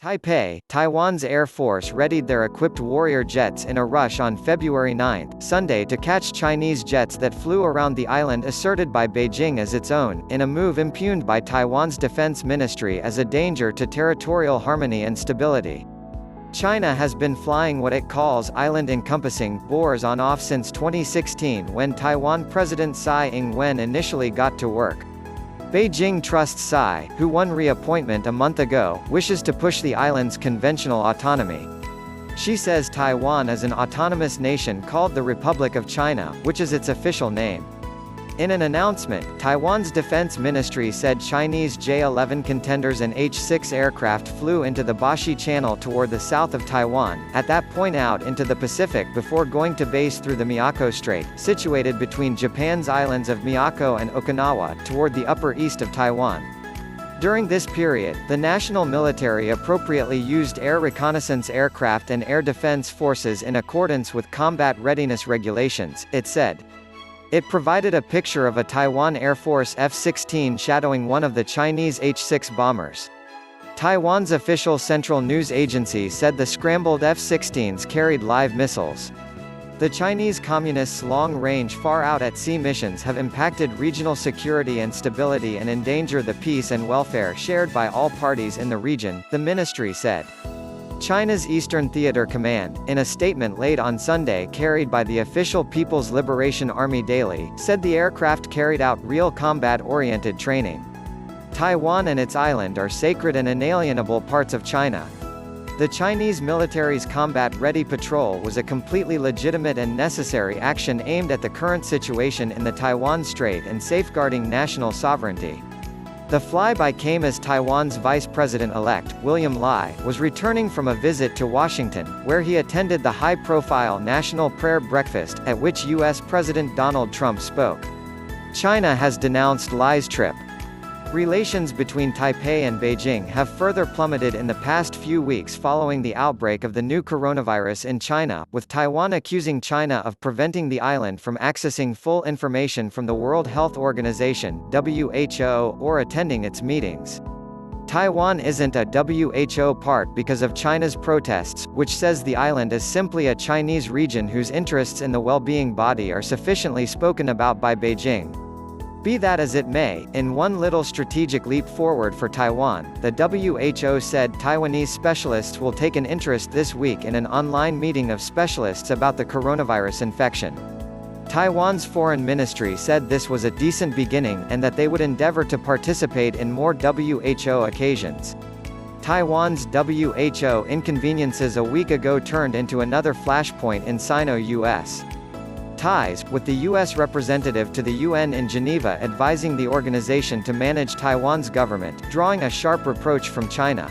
Taipei, Taiwan's Air Force readied their equipped Warrior jets in a rush on February 9, Sunday, to catch Chinese jets that flew around the island asserted by Beijing as its own, in a move impugned by Taiwan's defense ministry as a danger to territorial harmony and stability. China has been flying what it calls island-encompassing bores on-off since 2016, when Taiwan President Tsai Ing-wen initially got to work. Beijing trusts Tsai, who won reappointment a month ago, wishes to push the island's conventional autonomy. She says Taiwan is an autonomous nation called the Republic of China, which is its official name. In an announcement, Taiwan's defense ministry said Chinese J-11 contenders and H-6 aircraft flew into the Bashi Channel toward the south of Taiwan, at that point out into the Pacific before going to base through the Miyako Strait, situated between Japan's islands of Miyako and Okinawa, toward the upper east of Taiwan. During this period, the national military appropriately used air reconnaissance aircraft and air defense forces in accordance with combat readiness regulations, it said. It provided a picture of a Taiwan Air Force F-16 shadowing one of the Chinese H-6 bombers. Taiwan's official central news agency said the scrambled F-16s carried live missiles. The Chinese Communists' long-range far-out-at-sea missions have impacted regional security and stability and endanger the peace and welfare shared by all parties in the region, the ministry said. China's Eastern Theater Command, in a statement late on Sunday carried by the official People's Liberation Army Daily, said the aircraft carried out real combat-oriented training. Taiwan and its island are sacred and inalienable parts of China. The Chinese military's combat-ready patrol was a completely legitimate and necessary action aimed at the current situation in the Taiwan Strait and safeguarding national sovereignty. The flyby came as Taiwan's Vice President-elect, William Lai, was returning from a visit to Washington, where he attended the high-profile National Prayer Breakfast, at which U.S. President Donald Trump spoke. China has denounced Lai's trip. Relations between Taipei and Beijing have further plummeted in the past few weeks following the outbreak of the new coronavirus in China, with Taiwan accusing China of preventing the island from accessing full information from the World Health Organization (WHO) or attending its meetings. Taiwan isn't a WHO part because of China's protests, which says the island is simply a Chinese region whose interests in the well-being body are sufficiently spoken about by Beijing. Be that as it may, in one little strategic leap forward for Taiwan, the WHO said Taiwanese specialists will take an interest this week in an online meeting of specialists about the coronavirus infection. Taiwan's foreign ministry said this was a decent beginning and that they would endeavor to participate in more WHO occasions. Taiwan's WHO inconveniences a week ago turned into another flashpoint in Sino-US ties, with the U.S. representative to the UN in Geneva advising the organization to manage Taiwan's government, drawing a sharp reproach from China.